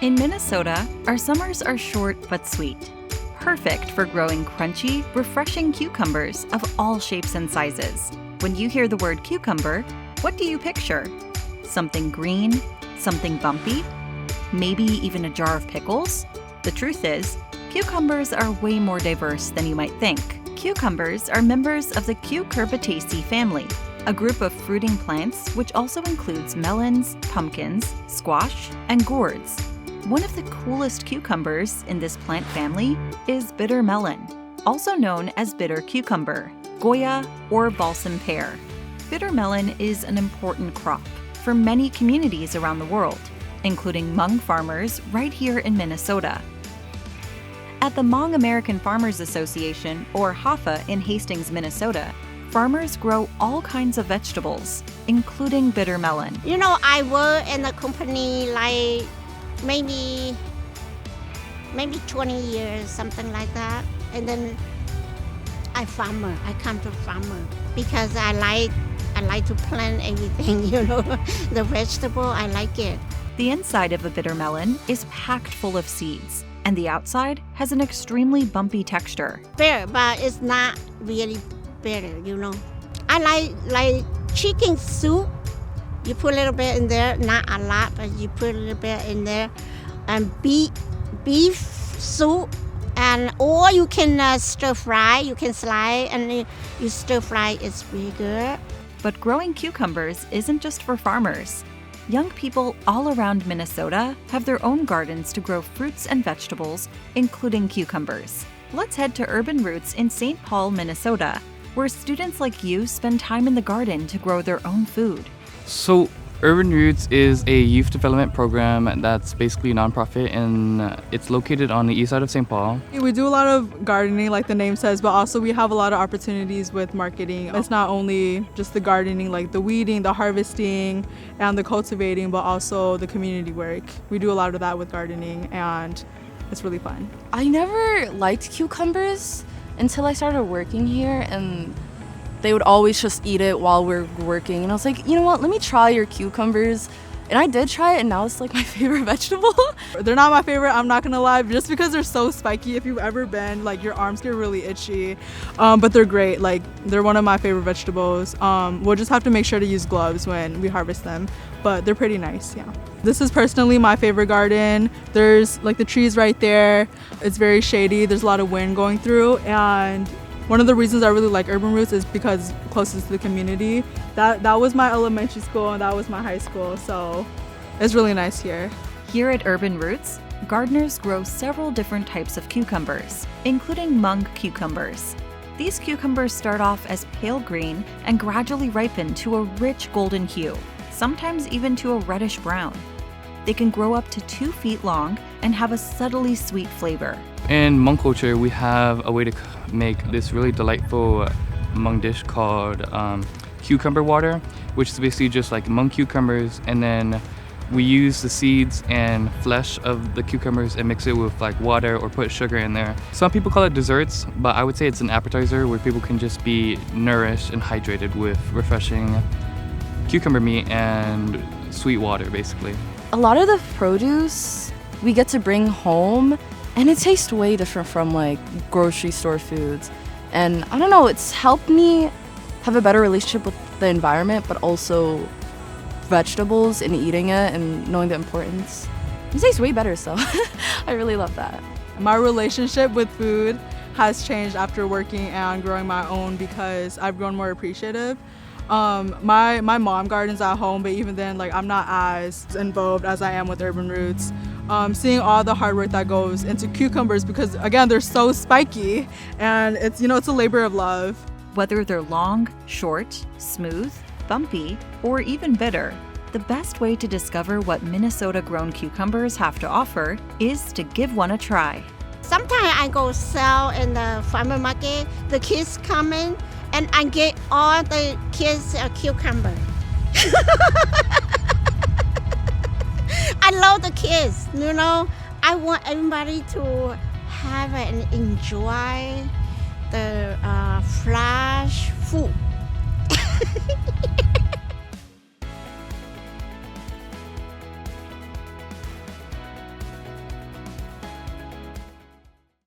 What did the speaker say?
In Minnesota, our summers are short but sweet, perfect for growing crunchy, refreshing cucumbers of all shapes and sizes. When you hear the word cucumber, what do you picture? Something green? Something bumpy? Maybe even a jar of pickles? The truth is, cucumbers are way more diverse than you might think. Cucumbers are members of the Cucurbitaceae family, a group of fruiting plants which also includes melons, pumpkins, squash, and gourds. One of the coolest cucumbers in this plant family is bitter melon, also known as bitter cucumber, Goya, or balsam pear. Bitter melon is an important crop for many communities around the world, including Hmong farmers right here in Minnesota. At the Hmong American Farmers Association, or HAFA, in Hastings, Minnesota, farmers grow all kinds of vegetables, including bitter melon. I work in a company like maybe 20 years, something like that. And then I come to farmer because I like to plant everything, the vegetable, I like it. The inside of a bitter melon is packed full of seeds, and the outside has an extremely bumpy texture. Bitter, but it's not really bitter, I like chicken soup. You put a little bit in there, not a lot, but you put a little bit in there. And beef soup, or you can stir fry. You can slice and you stir fry. It's really good. But growing cucumbers isn't just for farmers. Young people all around Minnesota have their own gardens to grow fruits and vegetables, including cucumbers. Let's head to Urban Roots in St. Paul, Minnesota, where students like you spend time in the garden to grow their own food. So Urban Roots is a youth development program that's basically a nonprofit, and it's located on the east side of St. Paul. We do a lot of gardening, like the name says, but also we have a lot of opportunities with marketing. It's not only just the gardening, like the weeding, the harvesting, and the cultivating, but also the community work. We do a lot of that with gardening, and it's really fun. I never liked cucumbers until I started working here, and they would always just eat it while we're working. And I was like, you know what, let me try your cucumbers. And I did try it, and now it's like my favorite vegetable. They're not my favorite, I'm not gonna lie, just because they're so spiky. If you've ever been, your arms get really itchy. But they're great, they're one of my favorite vegetables. We'll just have to make sure to use gloves when we harvest them, but they're pretty nice, yeah. This is personally my favorite garden. There's the trees right there. It's very shady, there's a lot of wind going through, and one of the reasons I really like Urban Roots is because it's closest to the community. That was my elementary school and that was my high school, so it's really nice here. Here at Urban Roots, gardeners grow several different types of cucumbers, including Hmong cucumbers. These cucumbers start off as pale green and gradually ripen to a rich golden hue, sometimes even to a reddish brown. They can grow up to 2 feet long and have a subtly sweet flavor. In Hmong culture, we have a way to make this really delightful Hmong dish called cucumber water, which is basically just Hmong cucumbers, and then we use the seeds and flesh of the cucumbers and mix it with water or put sugar in there. Some people call it desserts, but I would say it's an appetizer where people can just be nourished and hydrated with refreshing cucumber meat and sweet water, basically. A lot of the produce we get to bring home, and it tastes way different from grocery store foods. And I don't know, it's helped me have a better relationship with the environment, but also vegetables and eating it and knowing the importance. It tastes way better, so I really love that. My relationship with food has changed after working and growing my own because I've grown more appreciative. My mom gardens at home, but even then, I'm not as involved as I am with Urban Roots. Seeing all the hard work that goes into cucumbers, because again, they're so spiky, and it's a labor of love. Whether they're long, short, smooth, bumpy, or even bitter, the best way to discover what Minnesota-grown cucumbers have to offer is to give one a try. Sometimes I go sell in the farmer market. The kids come in, and I get all the kids a cucumber. I love the kids, I want everybody to have and enjoy the fresh food.